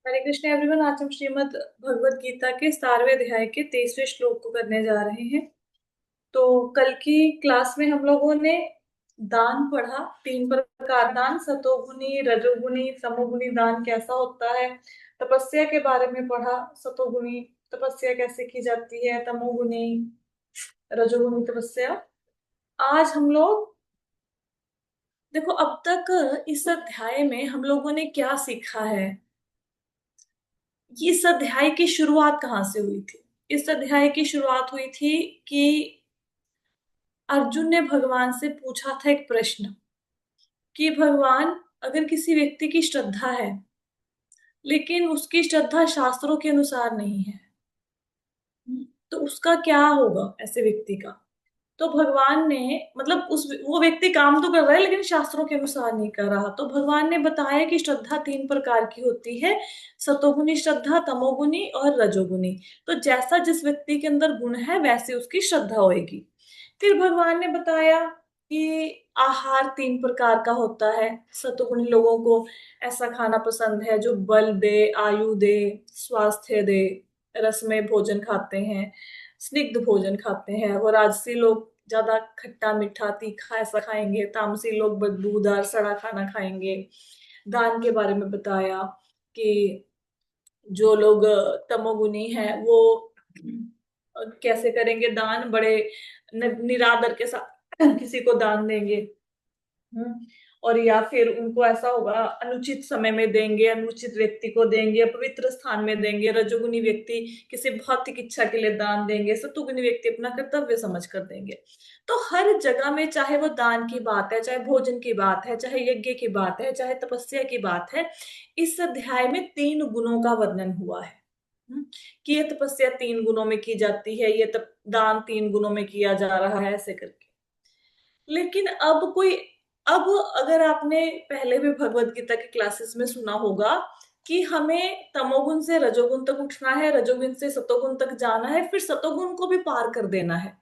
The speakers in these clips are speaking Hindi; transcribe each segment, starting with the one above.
हरे कृष्ण एवरीवन। आज हम श्रीमद् भगवत गीता के 17वें अध्याय के 23वें श्लोक को करने जा रहे हैं। तो कल की क्लास में हम लोगों ने दान पढ़ा। तीन प्रकार दान, सतोगुनी, रजोगुनी, तमोगुनी दान कैसा होता है। तपस्या के बारे में पढ़ा। सतोगुनी तपस्या कैसे की जाती है, तमोगुनी, रजोगुनी तपस्या। आज हम लोग देखो, अब तक इस अध्याय में हम लोगों ने क्या सीखा है। इस अध्याय की शुरुआत कहाँ से हुई थी। इस अध्याय की शुरुआत हुई थी कि अर्जुन ने भगवान से पूछा था एक प्रश्न कि भगवान, अगर किसी व्यक्ति की श्रद्धा है लेकिन उसकी श्रद्धा शास्त्रों के अनुसार नहीं है, तो उसका क्या होगा ऐसे व्यक्ति का। तो भगवान ने, मतलब उस वो व्यक्ति काम तो कर रहा है लेकिन शास्त्रों के अनुसार नहीं कर रहा, तो भगवान ने बताया कि श्रद्धा तीन प्रकार की होती है। सतोगुनी श्रद्धा, तमोगुनी और रजोगुनी। तो जैसा जिस व्यक्ति के अंदर गुण है वैसे उसकी श्रद्धा होएगी। फिर भगवान ने बताया कि आहार तीन प्रकार का होता है। सतोगुनी लोगों को ऐसा खाना पसंद है जो बल दे, आयु दे, स्वास्थ्य दे। रसमय भोजन खाते हैं, स्निग्ध भोजन खाते हैं। और राजसी लोग ज्यादा खट्टा मीठा तीखा ऐसा खाएंगे। तामसी लोग बदबूदार सड़ा खाना खाएंगे। दान के बारे में बताया कि जो लोग तमोगुनी हैं वो कैसे करेंगे दान, बड़े निरादर के साथ किसी को दान देंगे। और या फिर उनको ऐसा होगा अनुचित समय में देंगे, अनुचित व्यक्ति को देंगे, अपवित्र स्थान में देंगे। रजोगुनी व्यक्ति किसी भौतिक इच्छा के लिए दान देंगे। सतुगुनी व्यक्ति अपना कर्तव्य समझ कर देंगे। तो हर जगह में, चाहे वो दान की बात है, चाहे भोजन की बात है, चाहे यज्ञ की बात है, चाहे तपस्या की बात है, इस अध्याय में तीन गुणों का वर्णन हुआ है। कि ये तपस्या तीन गुणों में की जाती है, ये तप दान तीन गुणों में किया जा रहा है, ऐसे करके। लेकिन अब अगर आपने पहले भी भगवत गीता के क्लासेस में सुना होगा कि हमें तमोगुण से रजोगुण तक उठना है, रजोगुण से सतोगुण तक जाना है, फिर सतोगुण को भी पार कर देना है,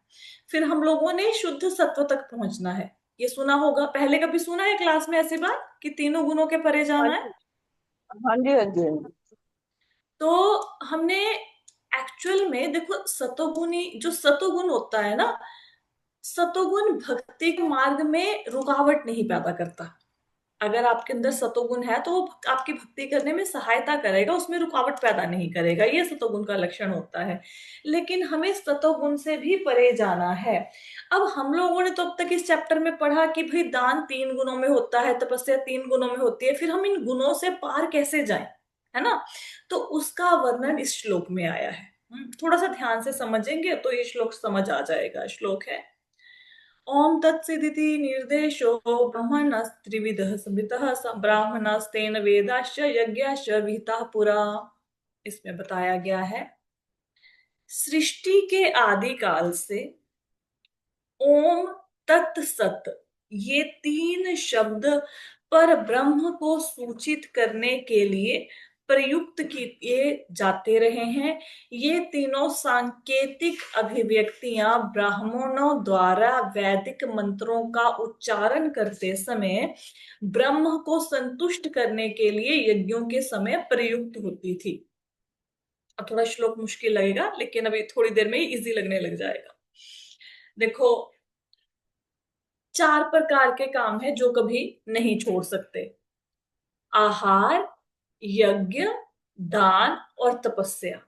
फिर हम लोगों ने शुद्ध सत्व तक पहुंचना है। ये सुना होगा, पहले कभी सुना है क्लास में ऐसी बात कि तीनों गुणों के परे हाँ जाना है। जी। हाँ जी, हाँ जी, हाँ जी। तो हमने एक्चुअल में देखो, सतोगुणी जो सतोगुण होता है ना, सतोगुण भक्ति के मार्ग में रुकावट नहीं पैदा करता। अगर आपके अंदर सतोगुण है तो वो आपकी भक्ति करने में सहायता करेगा, उसमें रुकावट पैदा नहीं करेगा। ये सतोगुण का लक्षण होता है। लेकिन हमें सतोगुण से भी परे जाना है। अब हम लोगों ने तो अब तक इस चैप्टर में पढ़ा कि भाई दान तीन गुणों में होता है, तपस्या तीन गुणों में होती है, फिर हम इन गुणों से पार कैसे जाएं, है ना। तो उसका वर्णन इस श्लोक में आया है। थोड़ा सा ध्यान से समझेंगे तो ये श्लोक समझ आ जाएगा। श्लोक है, ओम तत्सदिति निर्देशो ब्रह्मणस्त्रिविधः संहितः ब्राह्मणस्तेन वेदाश्च यज्ञाश्च विहिताः पुरा। इसमें बताया गया है, सृष्टि के आदि काल से ओम तत्सत, ये तीन शब्द पर ब्रह्म को सूचित करने के लिए प्रयुक्त किए जाते रहे हैं। ये तीनों सांकेतिक अभिव्यक्तियां ब्राह्मणों द्वारा वैदिक मंत्रों का उच्चारण करते समय ब्रह्म को संतुष्ट करने के लिए यज्ञों के समय प्रयुक्त होती थी। अब थोड़ा श्लोक मुश्किल लगेगा लेकिन अभी थोड़ी देर में ही इजी लगने लग जाएगा। देखो, चार प्रकार के काम है जो कभी नहीं छोड़ सकते। आहार, यज्ञ, दान और तपस्या।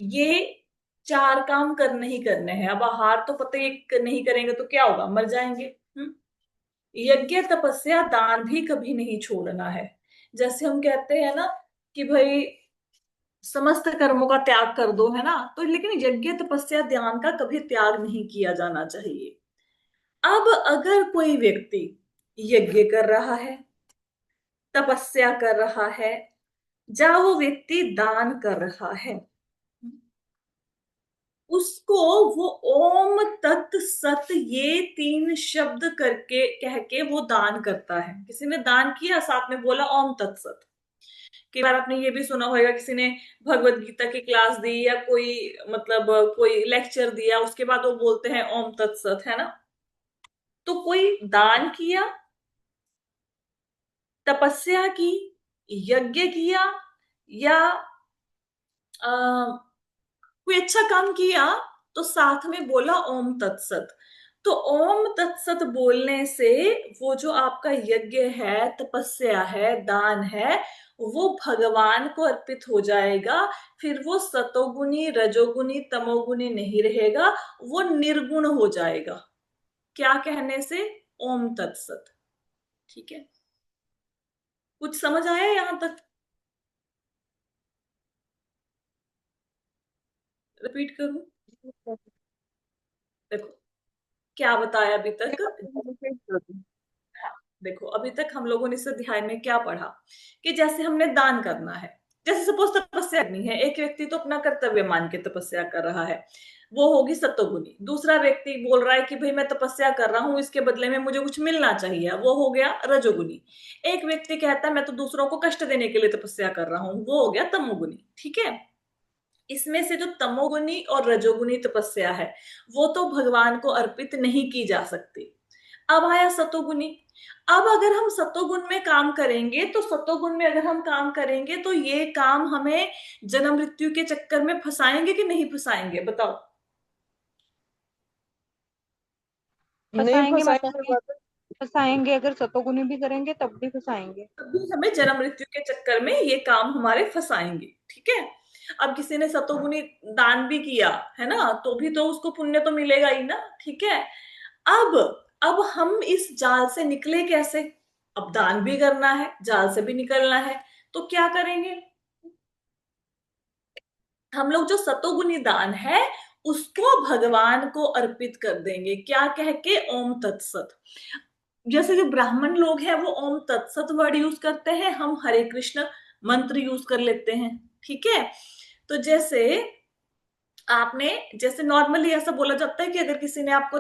ये चार काम करने ही करने हैं। अब आहार तो पता ही, नहीं करेंगे तो क्या होगा, मर जाएंगे। यज्ञ, तपस्या, दान भी कभी नहीं छोड़ना है। जैसे हम कहते हैं ना कि भाई समस्त कर्मों का त्याग कर दो, है ना। तो लेकिन यज्ञ, तपस्या, ध्यान का कभी त्याग नहीं किया जाना चाहिए। अब अगर कोई व्यक्ति यज्ञ कर रहा है, तपस्या कर रहा है, या वो व्यक्ति दान कर रहा है, उसको वो ओम तत् सत ये तीन शब्द करके कह के वो दान करता है। किसी ने दान किया, साथ में बोला ओम तत्सत। कई बार आपने ये भी सुना होगा, किसी ने भगवत गीता की क्लास दी या कोई, मतलब कोई लेक्चर दिया, उसके बाद वो बोलते हैं ओम तत्सत, है ना। तो कोई दान किया, तपस्या की, यज्ञ किया, या कोई अच्छा काम किया तो साथ में बोला ओम तत्सत। तो ओम तत्सत बोलने से वो जो आपका यज्ञ है, तपस्या है, दान है, वो भगवान को अर्पित हो जाएगा। फिर वो सतोगुनी, रजोगुनी, तमोगुनी नहीं रहेगा, वो निर्गुण हो जाएगा। क्या कहने से? ओम तत्सत। ठीक है, कुछ समझ आया यहां तक? रिपीट करूं? देखो, क्या बताया अभी जी तक। माता जी, रिपीट कर दो। हाँ, देखो अभी तक हम लोगों ने इस अध्याय में क्या पढ़ा कि जैसे हमने दान करना है, जैसे सपोज तपस्या करनी है, एक व्यक्ति तो अपना कर्तव्य मान के तपस्या कर रहा है, वो होगी सत्वगुनी। दूसरा व्यक्ति बोल रहा है कि भाई मैं तपस्या कर रहा हूं, इसके बदले में मुझे कुछ मिलना चाहिए, वो हो गया रजोगुनी। एक व्यक्ति कहता है मैं तो दूसरों को कष्ट देने के लिए तपस्या कर रहा हूं, वो हो गया तमोगुनी। ठीक है, इसमें से जो तमोगुनी और रजोगुनी तपस्या है, वो तो भगवान को अर्पित नहीं की जा सकती। अब आया सतोगुनी। अब अगर हम सतोगुण में काम करेंगे, तो सतोगुण में अगर हम काम करेंगे तो ये काम हमें जन्म मृत्यु के चक्कर में फंसाएंगे कि नहीं फंसाएंगे, बताओ। नहीं फंसाएंगे माता फंसाएंगे जी। माता फंसाएंगे, अगर सतोगुनी भी करेंगे तब भी फंसाएंगे। तभी हमें जन्म मृत्यु के चक्कर में ये काम हमारे फंसाएंगे। ठीक है, अब किसी ने सतोगुनी दान भी किया है ना, तो भी तो उसको पुण्य तो मिलेगा ही ना। ठीक है, अब अब हम इस जाल से निकले कैसे? अब दान भी करना है, जाल से भी निकलना है, तो क्या करेंगे? हम लोग जो सतोगुनी दान है उसको भगवान को अर्पित कर देंगे। क्या कह के? ओम तत्सत। जैसे जो ब्राह्मण लोग हैं वो ओम तत्सत वर्ड यूज करते हैं, हम हरे कृष्ण मंत्र यूज कर लेते हैं। ठीक है, तो जैसे आपने, जैसे नॉर्मली ऐसा बोला जाता है कि अगर किसी ने आपको,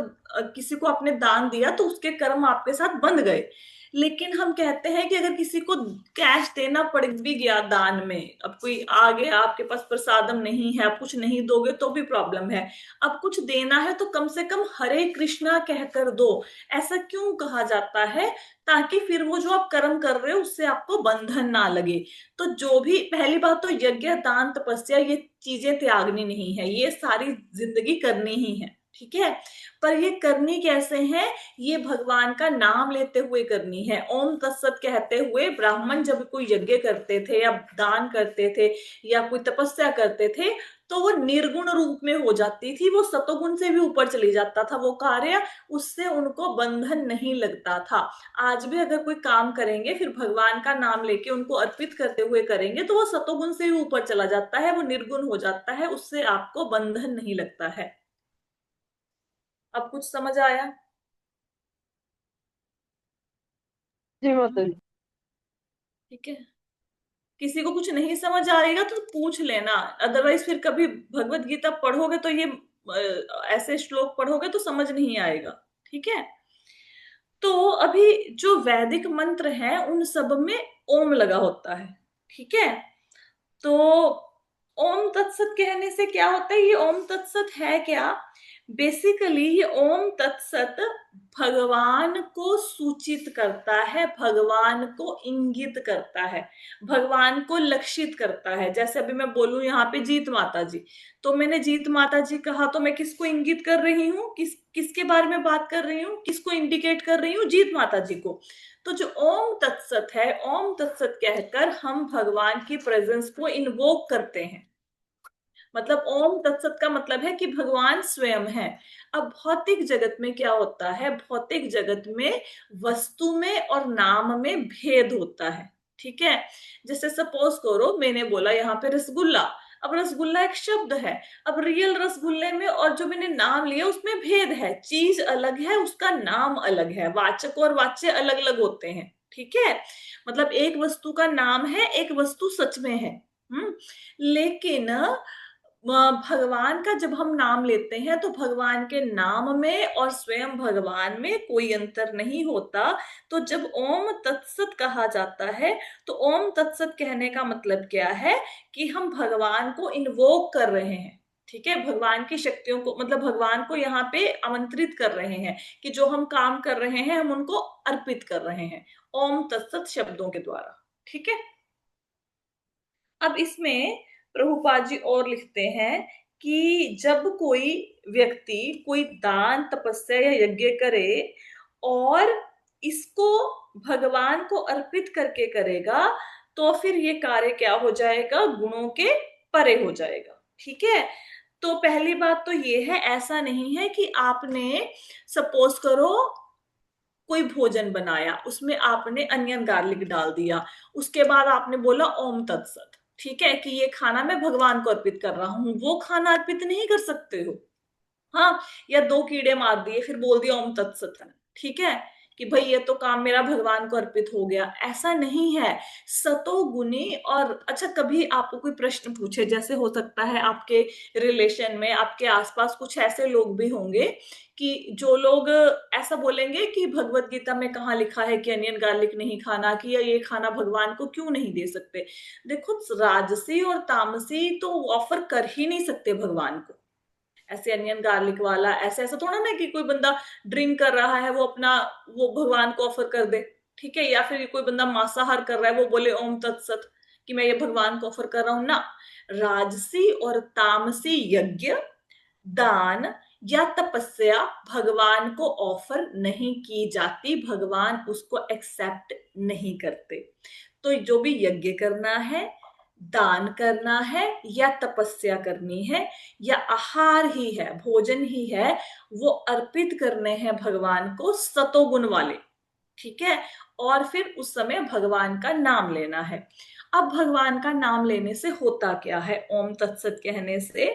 किसी को आपने दान दिया तो उसके कर्म आपके साथ बंध गए। लेकिन हम कहते हैं कि अगर किसी को कैश देना पड़ भी गया दान में, अब कोई आ गया, आपके पास प्रसादम नहीं है, आप कुछ नहीं दोगे तो भी प्रॉब्लम है, अब कुछ देना है तो कम से कम हरे कृष्णा कहकर दो। ऐसा क्यों कहा जाता है? ताकि फिर वो जो आप कर्म कर रहे हो उससे आपको बंधन ना लगे। तो जो भी, पहली बात तो यज्ञ, दान, तपस्या, ये चीजें त्यागनी नहीं है, ये सारी जिंदगी करनी ही है। ठीक है, पर ये करनी कैसे है? ये भगवान का नाम लेते हुए करनी है। ओम तत्सत कहते हुए ब्राह्मण जब कोई यज्ञ करते थे या दान करते थे या कोई तपस्या करते थे, तो वो निर्गुण रूप में हो जाती थी, वो सतोगुण से भी ऊपर चली जाता था वो कार्य, उससे उनको बंधन नहीं लगता था। आज भी अगर कोई काम करेंगे फिर भगवान का नाम लेके उनको अर्पित करते हुए करेंगे, तो वो सतोगुण से भी ऊपर चला जाता है, वो निर्गुण हो जाता है, उससे आपको बंधन नहीं लगता है। अब कुछ समझ आया? जी माता जी। ठीक है, किसी को कुछ नहीं समझ आएगा तो पूछ लेना, अदरवाइज फिर कभी भगवत गीता पढ़ोगे तो ये ऐसे श्लोक पढ़ोगे तो समझ नहीं आएगा। ठीक है, तो अभी जो वैदिक मंत्र हैं उन सब में ओम लगा होता है। ठीक है, तो ओम तत्सत कहने से क्या होता है? ये ओम तत्सत है क्या? बेसिकली ये ओम तत्सत भगवान को सूचित करता है, भगवान को इंगित करता है, भगवान को लक्षित करता है। जैसे अभी मैं बोलूं यहाँ पे जीत माता जी, तो मैंने जीत माता जी कहा तो मैं किसको इंगित कर रही हूँ? किसके बारे में बात कर रही हूँ? किसको इंडिकेट कर रही हूँ? जीत माता जी को। तो जो ओम तत्सत है, ओम तत्सत कहकर हम भगवान की प्रेजेंस को इन्वोक करते हैं। मतलब ओम तत्सत का मतलब है कि भगवान स्वयं है। अब भौतिक जगत में क्या होता है? भौतिक जगत में वस्तु में और नाम में भेद होता है। ठीक है, जैसे सपोज करो मैंने बोला यहाँ पे रसगुल्ला, अब रसगुल्ला एक शब्द है, अब रियल रसगुल्ले में और जो मैंने नाम लिया उसमें भेद है, चीज अलग है, उसका नाम अलग है, वाचक और वाच्य अलग अलग होते हैं। ठीक है, मतलब एक वस्तु का नाम है, एक वस्तु सच में है। लेकिन भगवान का जब हम नाम लेते हैं तो भगवान के नाम में और स्वयं भगवान में कोई अंतर नहीं होता। तो जब ओम तत्सत कहा जाता है, तो ओम तत्सत कहने का मतलब क्या है? कि हम भगवान को इन्वोक कर रहे हैं। ठीक है, भगवान की शक्तियों को, मतलब भगवान को यहाँ पे आमंत्रित कर रहे हैं कि जो हम काम कर रहे हैं हम उनको अर्पित कर रहे हैं ओम तत्सत शब्दों के द्वारा। ठीक है, अब इसमें प्रभुपाद जी और लिखते हैं कि जब कोई व्यक्ति कोई दान तपस्या या यज्ञ करे और इसको भगवान को अर्पित करके करेगा, तो फिर ये कार्य क्या हो जाएगा, गुणों के परे हो जाएगा। ठीक है। तो पहली बात तो ये है, ऐसा नहीं है कि आपने सपोज करो कोई भोजन बनाया, उसमें आपने अनियन गार्लिक डाल दिया, उसके बाद आपने बोला ओम तत्सत, ठीक है, कि ये खाना मैं भगवान को अर्पित कर रहा हूं, वो खाना अर्पित नहीं कर सकते हो। हाँ। या दो कीड़े मार दिए फिर बोल दिया ओम तत्सत, ठीक है, कि भाई ये तो काम मेरा भगवान को अर्पित हो गया, ऐसा नहीं है। सतो गुणी। और अच्छा, कभी आपको कोई प्रश्न पूछे, जैसे हो सकता है आपके रिलेशन में आपके आसपास कुछ ऐसे लोग भी होंगे कि जो लोग ऐसा बोलेंगे कि भगवत गीता में कहाँ लिखा है कि अनियन गार्लिक नहीं खाना, कि या ये खाना भगवान को क्यों नहीं दे सकते। देखो, राजसी और तामसी तो ऑफर कर ही नहीं सकते भगवान को, ऐसे अनियन गार्लिक वाला, ऐसे ऐसा थोड़ा ना कि कोई बंदा ड्रिंक कर रहा है वो अपना वो भगवान को ऑफर कर दे। ठीक है। या फिर कोई बंदा मांसाहार कर रहा है वो बोले ओम तत्सत कि मैं ये भगवान को ऑफर कर रहा हूं ना। राजसी और तामसी यज्ञ, दान या तपस्या भगवान को ऑफर नहीं की जाती, भगवान उसको एक्सेप्ट नहीं करते। तो जो भी यज्ञ करना है, दान करना है या तपस्या करनी है या आहार ही है, भोजन ही है, वो अर्पित करने हैं भगवान को सतोगुण वाले। ठीक है। और फिर उस समय भगवान का नाम लेना है। अब भगवान का नाम लेने से होता क्या है, ओम तत्सत कहने से,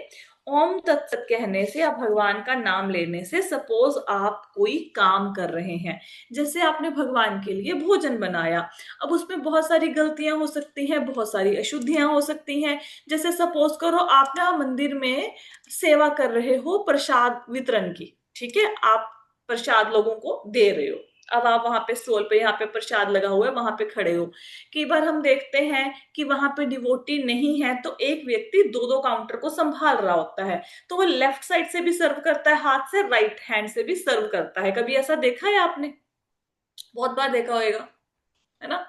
ओम तत्सत कहने से या भगवान का नाम लेने से, सपोज आप कोई काम कर रहे हैं, जैसे आपने भगवान के लिए भोजन बनाया, अब उसमें बहुत सारी गलतियां हो सकती हैं, बहुत सारी अशुद्धियां हो सकती हैं। जैसे सपोज करो आप ना मंदिर में सेवा कर रहे हो प्रसाद वितरण की, ठीक है, आप प्रसाद लोगों को दे रहे हो। अब आप वहां पे स्टॉल पे, यहाँ पे प्रसाद लगा हुआ है, वहां पे खड़े हो। कई बार हम देखते हैं कि वहां पे डिवोटी नहीं है, तो एक व्यक्ति दो दो काउंटर को संभाल रहा होता है, तो वो लेफ्ट साइड से भी सर्व करता है हाथ से, राइट हैंड से भी सर्व करता है। कभी ऐसा देखा है आपने? बहुत बार देखा होगा, है ना।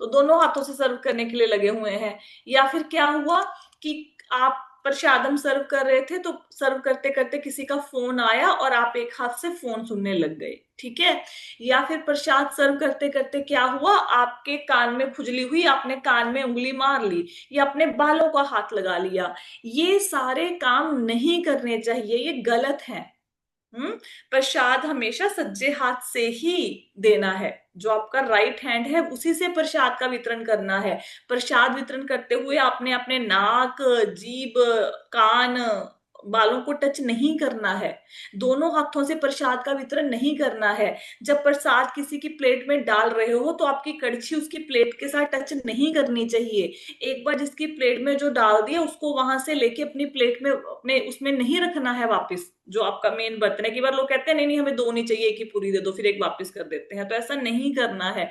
तो दोनों हाथों से सर्व करने के लिए लगे हुए हैं। या फिर क्या हुआ कि आप प्रसादम सर्व कर रहे थे, तो सर्व करते करते किसी का फोन आया और आप एक हाथ से फोन सुनने लग गए। ठीक है। या फिर प्रसाद सर्व करते करते क्या हुआ, आपके कान में खुजली हुई, आपने कान में उंगली मार ली या अपने बालों का हाथ लगा लिया। ये सारे काम नहीं करने चाहिए, ये गलत है। हम्म। प्रसाद हमेशा सज्जे हाथ से ही देना है, जो आपका राइट हैंड है उसी से प्रसाद का वितरण करना है। प्रसाद वितरण करते हुए आपने अपने नाक, जीभ, कान, बालों को टच नहीं करना है। दोनों हाथों से प्रसाद का वितरण नहीं करना है। जब प्रसाद किसी की प्लेट में डाल रहे हो तो आपकी कड़छी उसकी प्लेट के साथ टच नहीं करनी चाहिए। एक बार जिसकी प्लेट में जो डाल दिया उसको वहां से लेके अपनी प्लेट में, अपने उसमें नहीं रखना है वापस, जो आपका मेन बर्तन है। कई बार लोग कहते हैं नहीं नहीं हमें दो नहीं चाहिए, एक ही पूरी दे दो, फिर एक वापस कर देते हैं, तो ऐसा नहीं करना है।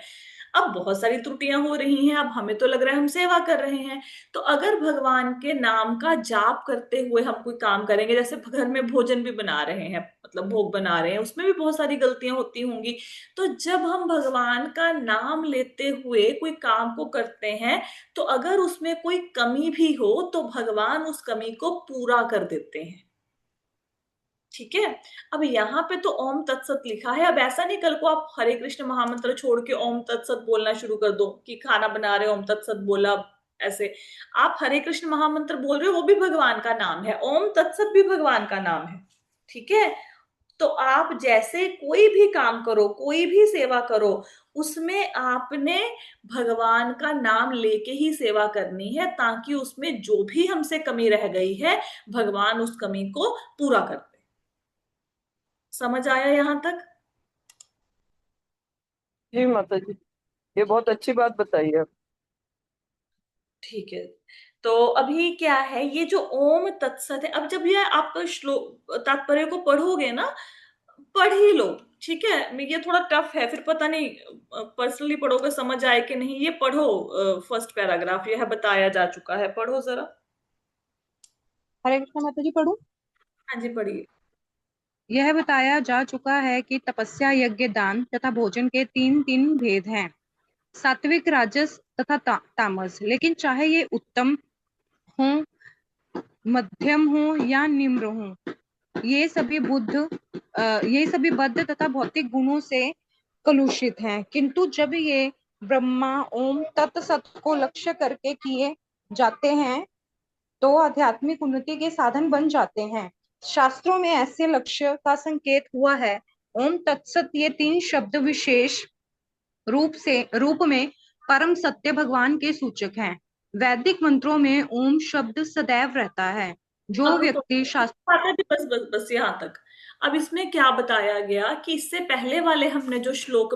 अब बहुत सारी त्रुटियां हो रही हैं, अब हमें तो लग रहा है हम सेवा कर रहे हैं। तो अगर भगवान के नाम का जाप करते हुए हम कोई काम करेंगे, जैसे घर में भोजन भी बना रहे हैं, मतलब भोग बना रहे हैं, उसमें भी बहुत सारी गलतियां होती होंगी। तो जब हम भगवान का नाम लेते हुए कोई काम को करते हैं, तो अगर उसमें कोई कमी भी हो तो भगवान उस कमी को पूरा कर देते हैं। ठीक है। अब यहाँ पे तो ओम तत्सत लिखा है, अब ऐसा नहीं कल को आप हरे कृष्ण महामंत्र छोड़ के ओम तत्सत बोलना शुरू कर दो कि खाना बना रहे हो ओम तत्सत बोला। ऐसे आप हरे कृष्ण महामंत्र बोल रहे हो, वो भी भगवान का नाम है, ओम तत्सत भी भगवान का नाम है। ठीक है। तो आप जैसे कोई भी काम करो, कोई भी सेवा करो, उसमें आपने भगवान का नाम लेके ही सेवा करनी है, ताकि उसमें जो भी हमसे कमी रह गई है भगवान उस कमी को पूरा कर दे। समझ आया यहां तक? जी माता जी, ये बहुत अच्छी बात बताई आप। ठीक है। तो अभी क्या है, ये जो ओम तत्सत है, अब जब ये आप श्लोक तात्पर्य को पढ़ोगे ना, पढ़ ही लो। ठीक है। ये थोड़ा टफ है, फिर पता नहीं पर्सनली पढ़ोगे समझ आए कि नहीं। ये पढ़ो, फर्स्ट पैराग्राफ यह बताया जा चुका है, पढ़ो जरा। हरे कृष्ण माता जी पढ़ूं। हाँ जी, पढ़िए। यह बताया जा चुका है कि तपस्या, यज्ञ, दान तथा भोजन के तीन तीन भेद हैं। सात्विक, राजस तथा तामस। लेकिन चाहे ये उत्तम हो, मध्यम हो या निम्न हो, ये सभी ये सभी बद्ध तथा भौतिक गुणों से कलुषित हैं। किंतु जब ये ब्रह्मा ओम तत्सत को लक्ष्य करके किए जाते हैं तो आध्यात्मिक उन्नति के साधन बन जाते हैं। शास्त्रों में ऐसे लक्ष्य का संकेत हुआ है। ओम तत्सत ये तीन शब्द विशेष रूप में परम सत्य भगवान के सूचक हैं। वैदिक मंत्रों में ओम शब्द सदैव रहता है। जो अब रुको, व्यक्ति शास्त्र बात है, बस बस बस यहाँ तक। अब इसमें क्या बताया गया कि इससे पहले वाले हमने जो श्लोक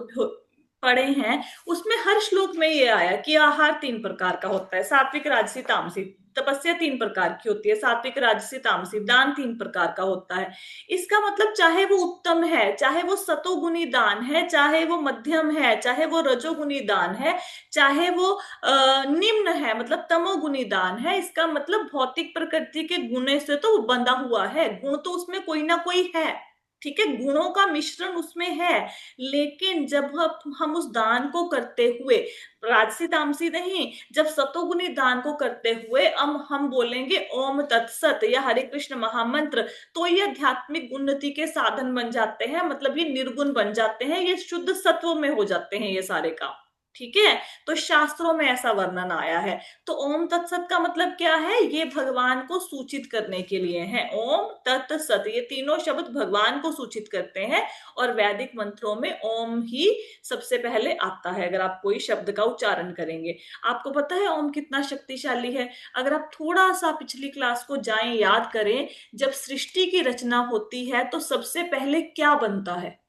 पढ़े हैं, उसमें हर श्लोक में ये आया कि आहार तीन प्रकार का होता है, सात्विक, राजसी, तामसी। तपस्या तीन प्रकार की होती है, सात्विक, राजसी, तामसी। दान तीन प्रकार का होता है। इसका मतलब चाहे वो उत्तम है, चाहे वो सतोगुनी दान है, चाहे वो मध्यम है, चाहे वो रजोगुनी दान है, चाहे वो निम्न है, मतलब तमोगुनी दान है, इसका मतलब भौतिक प्रकृति के गुण से तो बंधा हुआ है। गुण तो उसमें कोई ना कोई है, ठीक है, गुणों का मिश्रण उसमें है। लेकिन जब हम उस दान को करते हुए, राजसी तामसी नहीं, जब सतोगुनी दान को करते हुए हम बोलेंगे ओम तत्सत या हरे कृष्ण महामंत्र, तो ये आध्यात्मिक उन्नति के साधन बन जाते हैं, मतलब ये निर्गुण बन जाते हैं, ये शुद्ध सत्व में हो जाते हैं ये सारे काम। ठीक है, तो शास्त्रों में ऐसा वर्णन आया है। तो ओम तत्सत का मतलब क्या है? ये भगवान को सूचित करने के लिए है। ओम तत्सत, ये तीनों शब्द भगवान को सूचित करते हैं। और वैदिक मंत्रों में ओम ही सबसे पहले आता है अगर आप कोई शब्द का उच्चारण करेंगे। आपको पता है ओम कितना शक्तिशाली है? अगर आप थोड़ा सा पिछली क्लास को जाएं, याद करें, जब सृष्टि की रचना होती है तो सबसे पहले क्या बनता है?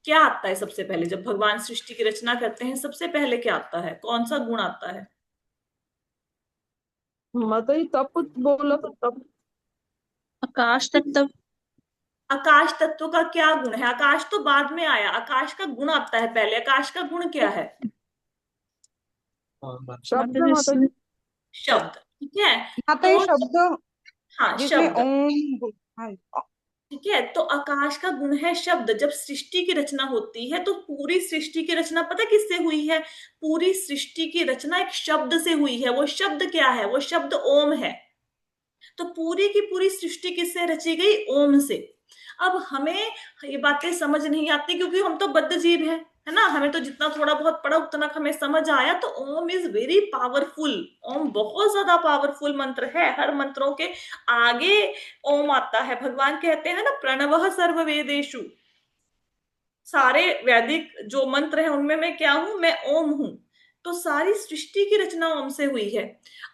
क्या आता है सबसे पहले? जब भगवान सृष्टि की रचना करते हैं सबसे पहले क्या आता है? कौन सा गुण आता है? माता जी तप बोला था, तप। आकाश तत्व। आकाश तत्व का क्या गुण है? आकाश तो बाद में आया, आकाश का गुण आता है पहले। आकाश का गुण क्या है? शब्द है माता जी। शब्द, ठीक है। माता ये तो शब्द हाँ, जिसमें शब्द, ओम। हाँ, ठीक है। तो आकाश का गुण है शब्द। जब सृष्टि की रचना होती है तो पूरी सृष्टि की रचना पता किससे हुई है? पूरी सृष्टि की रचना एक शब्द से हुई है। वो शब्द क्या है? वो शब्द ओम है। तो पूरी की पूरी सृष्टि किससे रची गई? ओम से। अब हमें ये बातें समझ नहीं आती क्योंकि हम तो बद्ध जीव हैं, है ना। हमें तो जितना थोड़ा बहुत पढ़ा उतना हमें समझ आया। तो ओम इज वेरी पावरफुल। ओम बहुत ज्यादा पावरफुल मंत्र है। हर मंत्रों के आगे ओम आता है। भगवान कहते हैं ना, प्रणवः सर्व वेदेषु। सारे वैदिक जो मंत्र हैं उनमें मैं क्या हूं? मैं ओम हूं। तो सारी सृष्टि की रचना ओम से हुई है।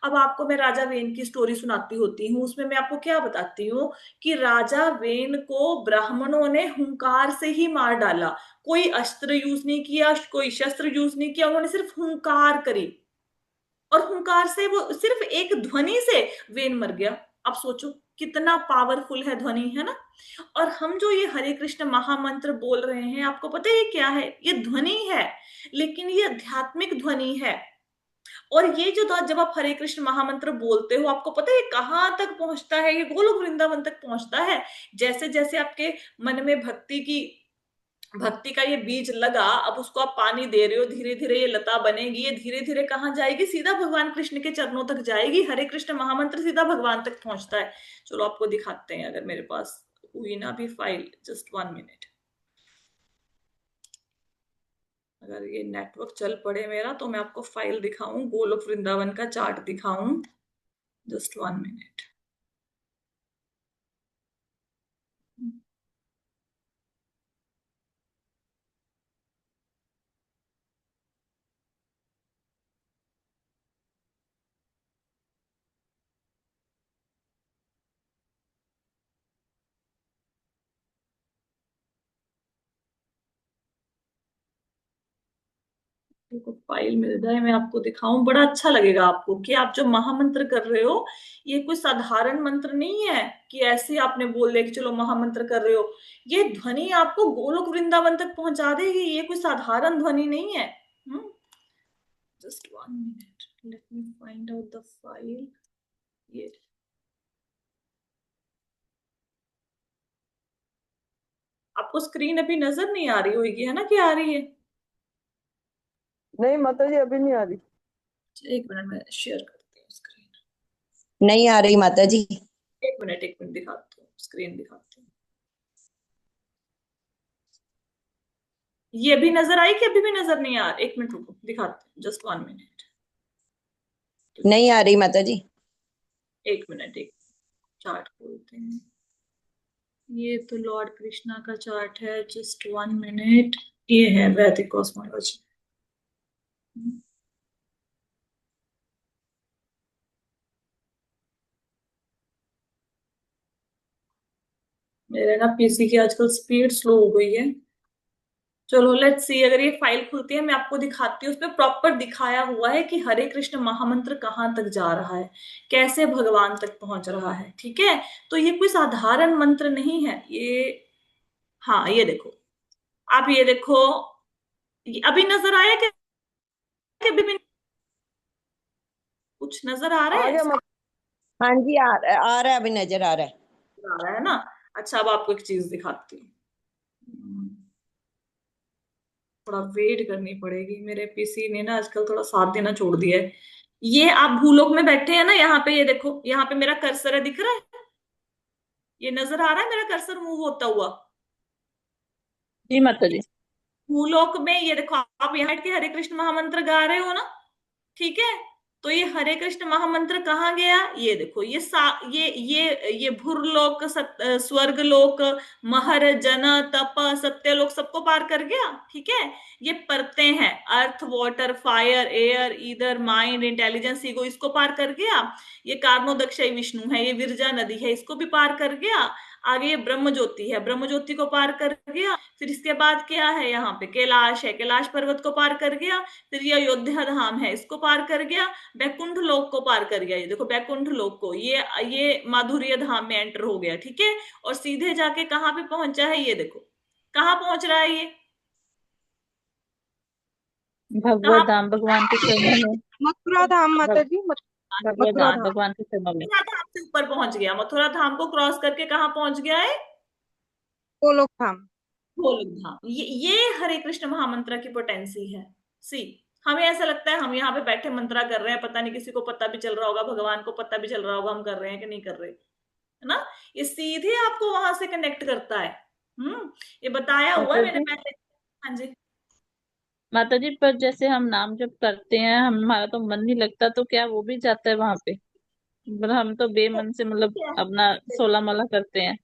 अब आपको मैं राजा वेन की स्टोरी सुनाती होती हूँ। उसमें मैं आपको क्या बताती हूँ कि राजा वेन को ब्राह्मणों ने हुंकार से ही मार डाला। कोई अस्त्र यूज नहीं किया, कोई शस्त्र यूज नहीं किया, उन्होंने सिर्फ हुंकार करी। और हुंकार से, वो सिर्फ एक ध्वनि से वेन मर गया। अब सोचो कितना पावरफुल है ध्वनि, है ना। और हम जो ये हरे कृष्ण महामंत्र बोल रहे हैं, आपको पता है ये क्या है? ये ध्वनि है, लेकिन ये आध्यात्मिक ध्वनि है। और ये जो जब आप हरे कृष्ण महामंत्र बोलते हो, आपको पता है ये कहाँ तक पहुंचता है? ये गोलोक वृंदावन तक पहुंचता है। जैसे जैसे आपके मन में भक्ति का ये बीज लगा, अब उसको आप पानी दे रहे हो, धीरे धीरे ये लता बनेगी। ये धीरे धीरे कहाँ जाएगी? सीधा भगवान कृष्ण के चरणों तक जाएगी। हरे कृष्ण महामंत्र सीधा भगवान तक पहुंचता है। चलो आपको दिखाते हैं, अगर मेरे पास हुई ना भी फाइल, जस्ट 1 मिनट। अगर ये नेटवर्क चल पड़े मेरा तो मैं आपको फाइल दिखाऊं, गोलोक वृंदावन का चार्ट दिखाऊं। Just 1 minute. को फाइल मिल जाए, मैं आपको दिखाऊं, बड़ा अच्छा लगेगा आपको कि आप जो महामंत्र कर रहे हो, ये कोई साधारण मंत्र नहीं है कि ऐसे आपने बोल दिया कि चलो महामंत्र कर रहे हो। ये ध्वनि आपको गोलोक वृंदावन तक पहुंचा देगी। ये कोई साधारण ध्वनि नहीं है। Just 1 minute, let me find out the file. ये आपको स्क्रीन अभी नजर नहीं आ रही होगी, है ना, कि आ रही है? नहीं माता जी, अभी नहीं आ रही। एक मिनट में शेयर करती हूँ स्क्रीन। नहीं आ रही माता जी। एक मिनट दिखाती हूँ, स्क्रीन दिखाती हूँ। ये भी नजर आई कि अभी भी नजर नहीं आ रही? एक मिनट रुको, दिखाती हूँ, जस्ट 1 मिनट। नहीं आ रही माता जी। एक मिनट, एक चार्ट खोलते हैं। ये तो लॉर्ड कृष्णा का चार्ट है, जस्ट 1 मिनट। ये है वैदिक कॉस्मोलॉजी। मेरे ना पीसी की आजकल स्पीड स्लो हो गई है। चलो लेट्स सी, अगर ये फाइल खुलती है मैं आपको दिखाती हूँ। उसमें प्रॉपर दिखाया हुआ है कि हरे कृष्ण महामंत्र कहाँ तक जा रहा है, कैसे भगवान तक पहुंच रहा है। ठीक है, तो ये कोई साधारण मंत्र नहीं है ये। हाँ ये देखो, आप ये देखो, ये अभी नजर आया कि अभी भी कुछ नजर आ रहा आ है? गया माता। हाँ जी, आ रहा है, अभी नजर आ रहा है। आ रहा है ना? अच्छा, अब आपको एक चीज दिखाती हूँ। थोड़ा वेट करनी पड़ेगी, मेरे पीसी ने ना आजकल थोड़ा साथ देना छोड़ दिया है। ये आप भूलोक में बैठे हैं ना, यहाँ पे ये देखो, यहाँ पे मेरा कर्सर है, दिख रहा है? ये नजर आ रहा है मेरा कर्सर मूव होता हुआ? जी माता जी। भूलोक में ये देखो, आप यहाँ बैठ के हरे कृष्ण महामंत्र गा रहे हो ना? ठीक है, तो ये हरे कृष्ण महामंत्र कहाँ गया? ये देखो, ये भूरलोक, स्वर्ग लोक, महर, जन, तप, सत्यलोक सबको पार कर गया। ठीक है, ये परतें हैं, earth, water, fire, air, ether, mind, intelligence, ego, इसको पार कर गया। ये कार्णोदक्षय विष्णु है, ये विरजा नदी है, इसको भी पार कर गया। आगे ये ब्रह्म ज्योति है, ब्रह्म ज्योति को पार कर गया। फिर इसके बाद क्या है, यहाँ पे कैलाश है, कैलाश पर्वत को पार कर गया। फिर ये अयोध्या धाम है, इसको पार कर गया। बैकुंठ लोक को पार कर गया, ये देखो बैकुंठ लोक को, ये माधुर्य धाम में एंटर हो गया। ठीक है, और सीधे जाके कहाँ पे पहुंचा है, ये देखो कहाँ पहुंच रहा है ये, कहाँ भगवत धाम भगवान के चरणों में। मथुरा धाम माता भग, जी, भगवत मथुरा धाम धाम। भगवान के चरणों में। मथुरा धाम से ऊपर पहुंच गया, मथुरा धाम को क्रॉस करके कहाँ पहुंच गया है? गोलोक धाम। गोलोक धाम। ये हरे कृष्ण महामंत्र की पोटेंसी है। सी, हमें ऐसा लगता है हम यहाँ पे बैठे मंत्रा कर रहे हैं, पता नहीं किसी को पता भी चल रहा होगा, भगवान को पता भी चल रहा होगा हम कर रहे हैं कि नहीं कर रहे, है ना? ये सीधे आपको वहां से कनेक्ट करता है। ये बताया हुआ है माता मैंने जी, पहले। हाँ जी। माता जी, पर जैसे हम नाम जब करते हैं, हमारा तो मन नहीं लगता, तो क्या वो भी जाता है वहां पे? मतलब हम तो बेमन से मतलब अपना 16 माला करते हैं।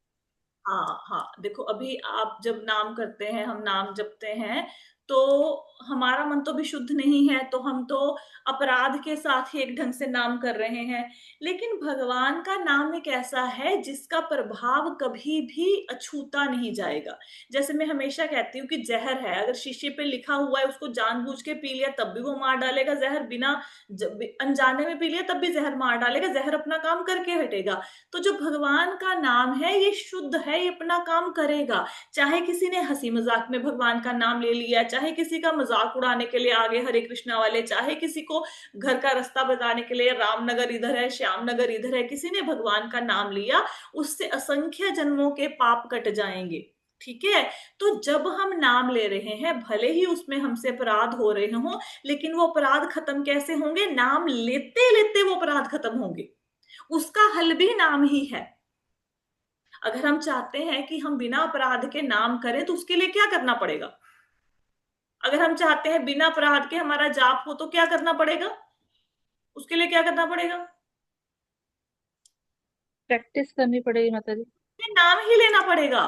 हाँ हाँ, देखो अभी आप जब नाम करते हैं, हम नाम जपते हैं, तो हमारा मन तो भी शुद्ध नहीं है, तो हम तो अपराध के साथ ही एक ढंग से नाम कर रहे हैं। लेकिन भगवान का नाम एक ऐसा है जिसका प्रभाव कभी भी अछूता नहीं जाएगा। जैसे मैं हमेशा कहती हूँ कि जहर है, अगर शीशे पे लिखा हुआ है, उसको जानबूझ के पी लिया तब भी वो मार डालेगा जहर, बिना अनजाने में पी लिया तब भी जहर मार डालेगा, जहर अपना काम करके हटेगा। तो जो भगवान का नाम है ये शुद्ध है, ये अपना काम करेगा। चाहे किसी ने हंसी मजाक में भगवान का नाम ले लिया, चाहे किसी का मजाक उड़ाने के लिए आगे हरे कृष्णा वाले, चाहे किसी को घर का रास्ता बताने के लिए रामनगर इधर है, श्यामनगर इधर है, किसी ने भगवान का नाम लिया, उससे असंख्य जन्मों के पाप कट जाएंगे। ठीक है, तो जब हम नाम ले रहे हैं, भले ही उसमें हमसे अपराध हो रहे हों, लेकिन वो अपराध खत्म कैसे होंगे? नाम लेते लेते वो अपराध खत्म होंगे। उसका हल भी नाम ही है। अगर हम चाहते हैं कि हम बिना अपराध के नाम करें, तो उसके लिए क्या करना पड़ेगा? अगर हम चाहते हैं बिना अपराध के हमारा जाप हो, तो क्या करना पड़ेगा? उसके लिए क्या करना पड़ेगा? प्रैक्टिस करनी पड़ेगी माता जी। नाम ही लेना पड़ेगा।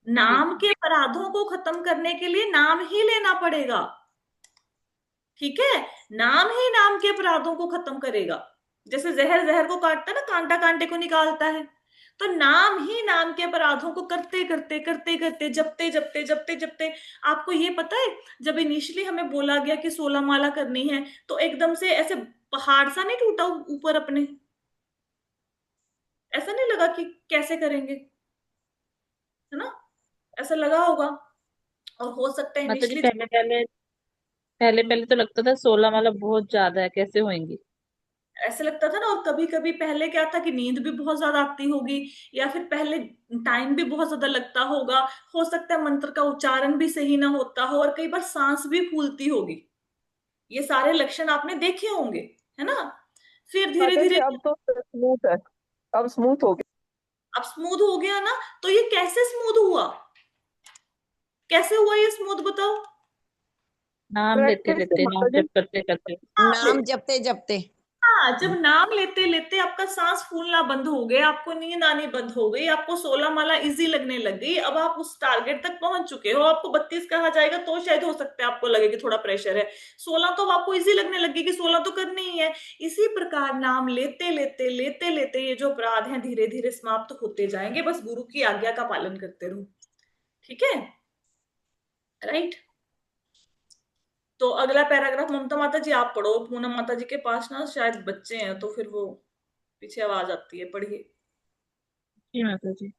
जी। नाम के अपराधों को खत्म करने के लिए नाम ही लेना पड़ेगा। ठीक है, नाम ही नाम के अपराधों को खत्म करेगा। जैसे जहर जहर को काटता है ना, कांटा कांटे को निकालता है, तो नाम ही नाम के अपराधों को करते करते करते करते, जपते जपते जपते जपते। आपको ये पता है, जब इनिशियली हमें बोला गया कि 16 माला करनी है, तो एकदम से ऐसे पहाड़ सा नहीं टूटा ऊपर अपने? ऐसा नहीं लगा कि कैसे करेंगे, है ना? ऐसा लगा होगा। और हो सकता है माता जी, इनिशियली, पहले पहले पहले पहले तो लगता था 16 माला बहुत ज्यादा है, कैसे होंगी। ऐसे लगता था ना। और कभी कभी पहले क्या था कि नींद भी बहुत ज्यादा आती होगी, या फिर पहले टाइम भी बहुत ज्यादा लगता होगा, हो सकता है मंत्र का उच्चारण भी सही ना होता हो, और कई बार सांस भी फूलती होगी। ये सारे लक्षण आपने देखे होंगे, है ना। फिर धीरे माता जी धीरे अब तो स्मूथ है, अब स्मूथ हो गया। अब स्मूथ हो गया ना। तो ये कैसे स्मूथ हुआ, कैसे हुआ ये स्मूथ, बताओ। नाम लेते प्रैक्टिस से लेते, नाम माता जी। जप करते करते। नाम ले नाम जपते जपते। हाँ, जब नाम लेते लेते आपका सांस फूलना बंद हो गया, आपको नींद आनी बंद हो गई, आपको 16 माला इजी लगने लग गई, अब आप उस टारगेट तक पहुंच चुके हो। आपको 32 कहा जाएगा तो शायद हो सकता है आपको लगे कि थोड़ा प्रेशर है, 16 तो अब आपको इजी लगने लगी कि 16 तो करनी ही है। इसी प्रकार नाम लेते लेते लेते लेते ये जो अपराध हैं धीरे धीरे समाप्त होते जाएंगे, बस गुरु की आज्ञा का पालन करते रहो। ठीक है, राइट। तो अगला पैराग्राफ ममता माता जी आप पढ़ो। पूनम माता जी के पास ना शायद बच्चे हैं, तो फिर वो पीछे आवाज आती है, पढ़िए। जी माता जी।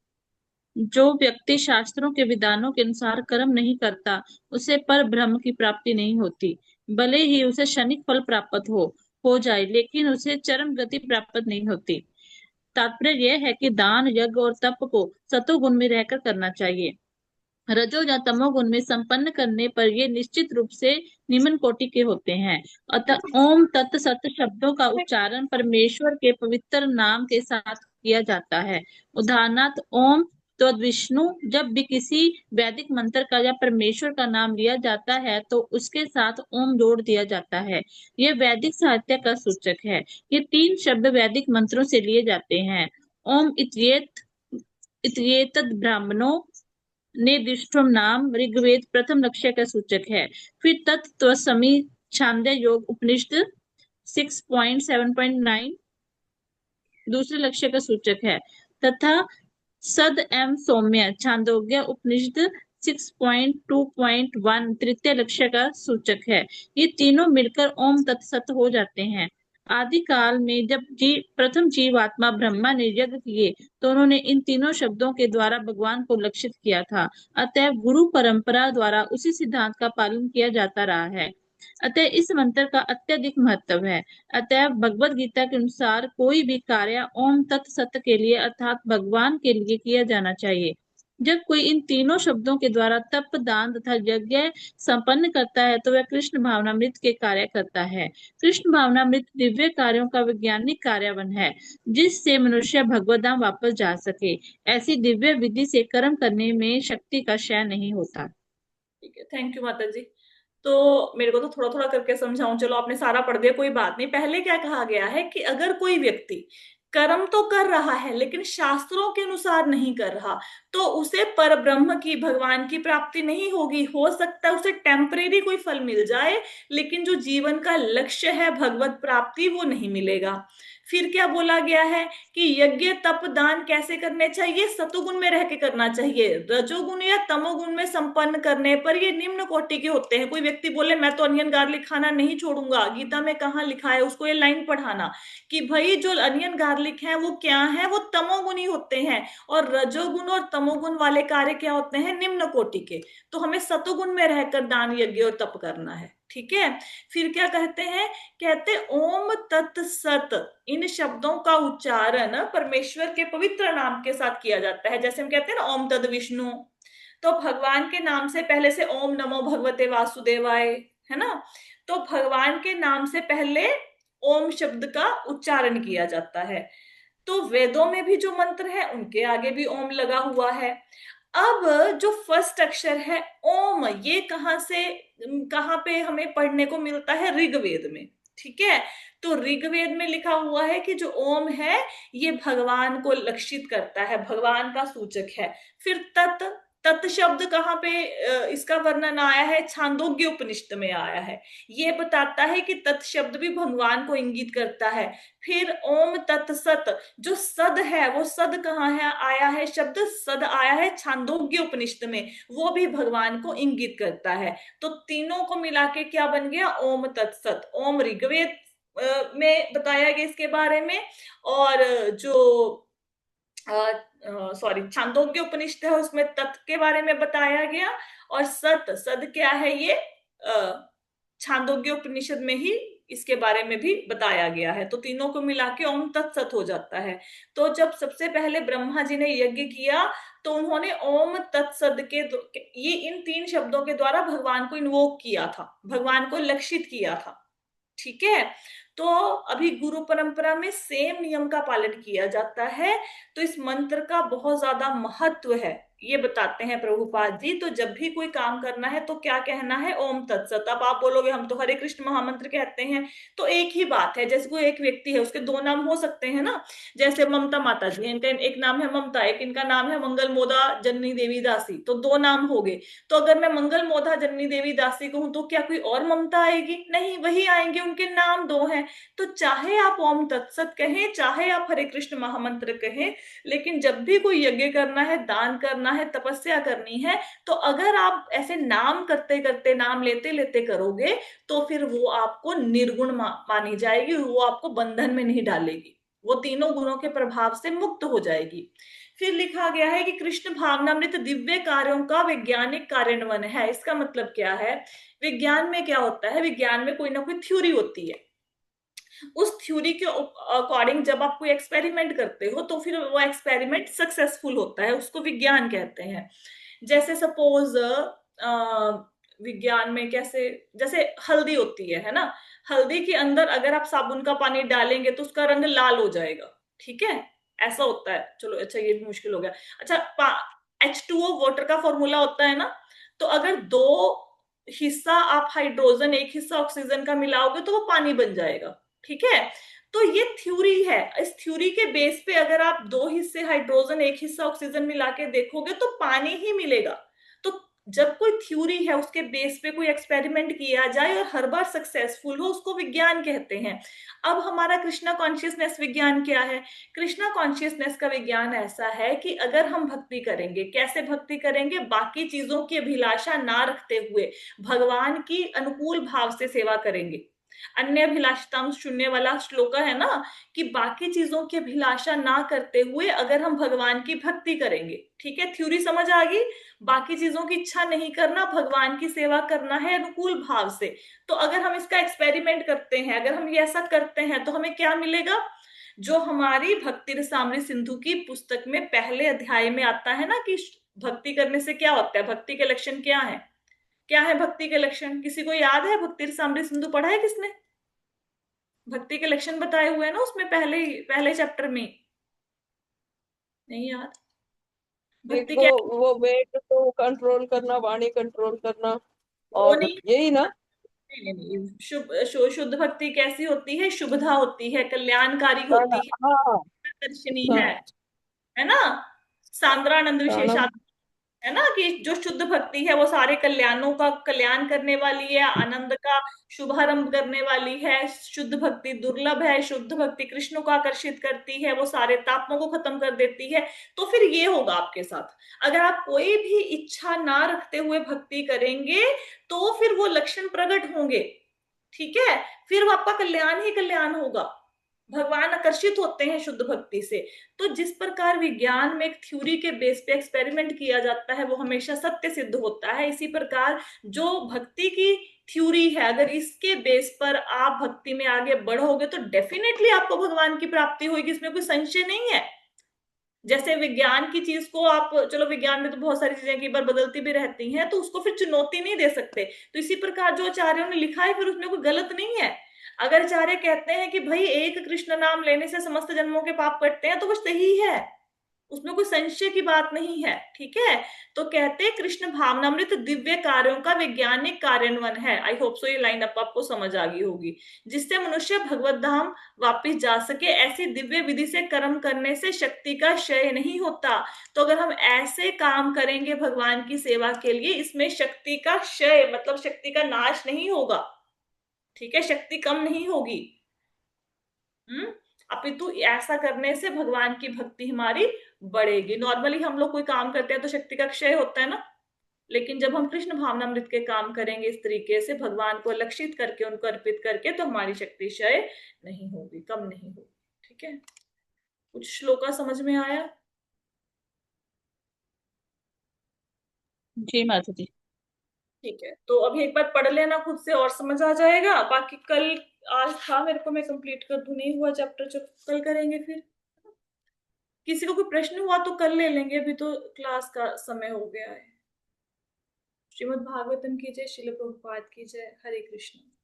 जो व्यक्ति शास्त्रों के विधानों के अनुसार कर्म नहीं करता, उसे पर ब्रह्म की प्राप्ति नहीं होती। भले ही उसे क्षणिक फल प्राप्त हो जाए, लेकिन उसे चरम गति प्राप्त नहीं होती। तात्पर्य यह है कि दान, यज्ञ और तप को सतोगुण में रहकर करना चाहिए। रजो या तमोगुण में संपन्न करने पर ये निश्चित रूप से निम्न कोटि के होते हैं। अतः ओम तत् सत शब्दों का उच्चारण परमेश्वर के पवित्र नाम के साथ किया जाता है। उदाहरणार्थ ओम तो विष्णु, जब भी किसी वैदिक मंत्र का या परमेश्वर का नाम लिया जाता है तो उसके साथ ओम जोड़ दिया जाता है। यह वैदिक साहित्य का सूचक है। ये 3 शब्द वैदिक मंत्रों से लिए जाते हैं। ओम इत्येतद् ब्राह्मणों निर्दिष्टम नाम ऋग्वेद प्रथम लक्ष्य का सूचक है। फिर तत्त्वसमी छांदे योग उपनिषद 6.7.9 दूसरे लक्ष्य का सूचक है, तथा सद एवं सौम्य छांदोग्य उपनिषद 6.2.1 तृतीय लक्ष्य का सूचक है। ये तीनों मिलकर ओम तत्सत हो जाते हैं। आदि काल में जब प्रथम जीवात्मा ब्रह्मा ने यज्ञ किए तो उन्होंने इन तीनों शब्दों के द्वारा भगवान को लक्षित किया था। अतः गुरु परंपरा द्वारा उसी सिद्धांत का पालन किया जाता रहा है। अतः इस मंत्र का अत्यधिक महत्व है। अतः भगवत गीता के अनुसार कोई भी कार्य ओम तत्सत के लिए अर्थात भगवान के लिए किया जाना चाहिए। जब कोई इन तीनों शब्दों के द्वारा तप, दान तथा यज्ञ संपन्न करता है तो वह कृष्ण भावनामृत के कार्य करता है। कृष्ण भावनामृत दिव्य कार्यों का वैज्ञानिक कार्यावन है, जिससे मनुष्य भगवत धाम वापस जा सके। ऐसी दिव्य विधि से कर्म करने में शक्ति का क्षय नहीं होता। ठीक है, थैंक यू माता जी। तो मेरे को तो थोड़ा थोड़ा करके समझाऊं, चलो आपने सारा पढ़ दिया, कोई बात नहीं। पहले क्या कहा गया है कि अगर कोई व्यक्ति कर्म तो कर रहा है लेकिन शास्त्रों के अनुसार नहीं कर रहा, तो उसे पर ब्रह्म की, भगवान की प्राप्ति नहीं होगी। हो सकता है उसे टेम्परेरी कोई फल मिल जाए, लेकिन जो जीवन का लक्ष्य है भगवत प्राप्ति, वो नहीं मिलेगा। फिर क्या बोला गया है कि यज्ञ तप दान कैसे करने चाहिए, सतुगुण में रह के करना चाहिए। रजोगुण या तमोगुण में संपन्न करने पर ये निम्न कोटि के होते हैं। कोई व्यक्ति बोले मैं तो अनियन गार्लिक खाना नहीं छोड़ूंगा, गीता में कहाँ लिखा है, उसको ये लाइन पढ़ाना कि भाई जो अनियन गार्लिक है वो क्या है, वो तमोगुणी होते हैं, और रजोगुण और तमोगुण वाले कार्य क्या होते हैं, निम्न कोटि के। तो हमें सतोगुण में रहकर दान यज्ञ और तप करना है। ठीक है। फिर क्या कहते हैं, कहते ओम तत् सत, इन शब्दों का उच्चारण परमेश्वर के पवित्र नाम के साथ किया जाता है। जैसे हम कहते हैं ना ओम तद विष्णु, तो भगवान के नाम से पहले से ओम नमो भगवते वासुदेवाय, है ना। तो भगवान के नाम से पहले ओम शब्द का उच्चारण किया जाता है। तो वेदों में भी जो मंत्र है उनके आगे भी ओम लगा हुआ है। अब जो फर्स्ट अक्षर है ओम, ये कहां पे हमें पढ़ने को मिलता है, ऋग्वेद में। ठीक है। तो ऋग्वेद में लिखा हुआ है कि जो ओम है ये भगवान को लक्षित करता है, भगवान का सूचक है। फिर तत्, तत् शब्द कहाँ पे इसका वर्णन आया है, छांदोग्य उपनिषद में आया है। ये बताता है कि तत् शब्द भी भगवान को इंगित करता है। फिर ओम तत्सत, जो सद है वो सद कहाँ है, आया है शब्द सद आया है छांदोग्य उपनिषद में, वो भी भगवान को इंगित करता है। तो तीनों को मिला के क्या बन गया, ओम तत्सत। ओम ऋग्वेद में बताया गया इसके बारे में, और जो छांदोग्य उपनिषद है उसमें तत् के बारे में बताया गया, और सत, सद क्या है, ये छांदोग्य उपनिषद में ही इसके बारे में भी बताया गया है। तो तीनों को मिला के ओम तत्सत हो जाता है। तो जब सबसे पहले ब्रह्मा जी ने यज्ञ किया तो उन्होंने ओम तत्सत ये इन 3 शब्दों के द्वारा भगवान को इन्वोक किया था, भगवान को लक्षित किया था। ठीक है। तो अभी गुरु परंपरा में सेम नियम का पालन किया जाता है। तो इस मंत्र का बहुत ज्यादा महत्व है, ये बताते हैं प्रभुपाद जी। तो जब भी कोई काम करना है तो क्या कहना है, ओम तत्सत। अब आप बोलोगे हम तो हरे कृष्ण महामंत्र कहते हैं, तो एक ही बात है। जैसे कोई एक व्यक्ति है, उसके 2 नाम हो सकते हैं ना। जैसे ममता माता जी, इनका एक नाम है ममता, एक इनका नाम है मंगल मोदा जननी देवी दासी, तो 2 नाम हो गए। तो अगर मैं मंगल मोदा जननी देवी दासी कहूं तो क्या कोई और ममता आएगी? नहीं, वही आएंगे, उनके नाम 2 हैं। तो चाहे आप ओम तत्सत कहें, चाहे आप हरे कृष्ण महामंत्र कहें, लेकिन जब भी कोई यज्ञ करना है, दान करना है, तपस्या करनी है, तो अगर आप ऐसे नाम करते करते, नाम लेते लेते करोगे तो फिर वो आपको निर्गुण मानी जाएगी, वो आपको बंधन में नहीं डालेगी, वो तीनों गुणों के प्रभाव से मुक्त हो जाएगी। फिर लिखा गया है कि कृष्ण भावनामृत दिव्य कार्यों का वैज्ञानिक कार्यान्वयन है। इसका मतलब क्या है? विज्ञान में क्या होता है, विज्ञान में कोई ना कोई थ्योरी होती है। उस थ्योरी के अकॉर्डिंग जब आप कोई एक्सपेरिमेंट करते हो तो फिर वो एक्सपेरिमेंट सक्सेसफुल होता है, उसको विज्ञान कहते हैं। जैसे सपोज विज्ञान में कैसे, जैसे हल्दी होती है ना, हल्दी के अंदर अगर आप साबुन का पानी डालेंगे तो उसका रंग लाल हो जाएगा। ठीक है, ऐसा होता है। चलो अच्छा, ये भी मुश्किल हो गया। अच्छा, H2O वाटर का फॉर्मूला होता है ना, तो अगर 2 हिस्सा आप हाइड्रोजन, 1 हिस्सा ऑक्सीजन का मिलाओगे तो वो पानी बन जाएगा। ठीक है। तो ये थ्योरी है। इस थ्योरी के बेस पे अगर आप 2 हिस्से हाइड्रोजन, 1 हिस्सा ऑक्सीजन मिला के देखोगे तो पानी ही मिलेगा। तो जब कोई थ्योरी है, उसके बेस पे कोई एक्सपेरिमेंट किया जाए और हर बार सक्सेसफुल हो, उसको विज्ञान कहते हैं। अब हमारा कृष्णा कॉन्शियसनेस विज्ञान क्या है? कृष्णा कॉन्शियसनेस का विज्ञान ऐसा है कि अगर हम भक्ति करेंगे, कैसे भक्ति करेंगे? बाकी चीजों की अभिलाषा ना रखते हुए भगवान की अनुकूल भाव से सेवा करेंगे। अन्य अभिलाषिता शून्य वाला श्लोक है ना, कि बाकी चीजों की अभिलाषा ना करते हुए अगर हम भगवान की भक्ति करेंगे। ठीक है, थ्योरी समझ आ गई। बाकी चीजों की इच्छा नहीं करना, भगवान की सेवा करना है अनुकूल भाव से। तो अगर हम इसका एक्सपेरिमेंट करते हैं, अगर हम ये ऐसा करते हैं तो हमें क्या मिलेगा? जो हमारी भक्ति रसामृत सिंधु की पुस्तक में पहले अध्याय में आता है ना, कि भक्ति करने से क्या होता है, भक्ति के लक्षण क्या है? क्या है भक्ति के लक्षण? किसी को याद है? भक्ति रसामृत सिंधु पढ़ा है किसने? भक्ति के लक्षण बताए हुए हैं ना उसमें, पहले चैप्टर में। नहीं याद? एक भक्ति वो क्या? वो वेट को कंट्रोल करना, वाणी कंट्रोल करना, वो और नहीं, यही ना। नहीं, नहीं, नहीं। शुद्ध भक्ति कैसी होती है? शुभधा होती है, कल्याणकारी होती प्राणा, है, हाँ। दर्शनी हाँ, है ना? सांद्रानंद प्राणम। विशेषात है ना, कि जो शुद्ध भक्ति है वो सारे कल्याणों का कल्याण करने वाली है, आनंद का शुभारंभ करने वाली है। शुद्ध भक्ति दुर्लभ है, शुद्ध भक्ति कृष्ण को आकर्षित करती है, वो सारे तापों को खत्म कर देती है। तो फिर ये होगा आपके साथ, अगर आप कोई भी इच्छा ना रखते हुए भक्ति करेंगे तो फिर वो लक्षण प्रकट होंगे। ठीक है, फिर वो आपका कल्याण ही कल्याण होगा। भगवान आकर्षित होते हैं शुद्ध भक्ति से। तो जिस प्रकार विज्ञान में एक थ्योरी के बेस पे एक्सपेरिमेंट किया जाता है वो हमेशा सत्य सिद्ध होता है, इसी प्रकार जो भक्ति की थ्योरी है, अगर इसके बेस पर आप भक्ति में आगे बढ़ोगे तो डेफिनेटली आपको भगवान की प्राप्ति होगी, इसमें कोई संशय नहीं है। जैसे विज्ञान की चीज को आप, चलो विज्ञान में तो बहुत सारी चीजें कई बार बदलती भी रहती हैं, तो उसको फिर चुनौती नहीं दे सकते। तो इसी प्रकार जो आचार्यों ने लिखा है फिर उसमें कोई गलत नहीं है। अगर आचार्य कहते हैं कि भाई एक कृष्ण नाम लेने से समस्त जन्मों के पाप कटते हैं तो वो सही है, उसमें कोई संशय की बात नहीं है। ठीक है। तो कहते हैं कृष्ण भावनामृत दिव्य कार्यों का वैज्ञानिक कार्यान्वयन है। आई होप सो ये लाइन अप आपको समझ आ गई होगी। जिससे मनुष्य भगवत धाम वापिस जा सके, ऐसी दिव्य विधि से कर्म करने से शक्ति का क्षय नहीं होता। तो अगर हम ऐसे काम करेंगे भगवान की सेवा के लिए, इसमें शक्ति का क्षय मतलब शक्ति का नाश नहीं होगा। ठीक है, शक्ति कम नहीं होगी। अपितु ऐसा करने से भगवान की भक्ति हमारी बढ़ेगी। नॉर्मली हम लोग कोई काम करते हैं तो शक्ति का क्षय होता है ना, लेकिन जब हम कृष्ण भावनामृत के काम करेंगे इस तरीके से, भगवान को लक्षित करके, उनको अर्पित करके, तो हमारी शक्ति क्षय नहीं होगी, कम नहीं होगी। ठीक है, कुछ श्लोका समझ में आया? जी माता जी। ठीक है, तो अभी एक बार पढ़ लेना खुद से और समझ आ जाएगा। बाकी कल आज था मेरे को, मैं कंप्लीट कर दूं, नहीं हुआ चैप्टर चलो कल करेंगे फिर। किसी को कोई प्रश्न हुआ तो कल ले लेंगे, अभी तो क्लास का समय हो गया है। श्रीमद् भागवतम की जय, श्रील प्रभुपाद की जय। हरे कृष्ण।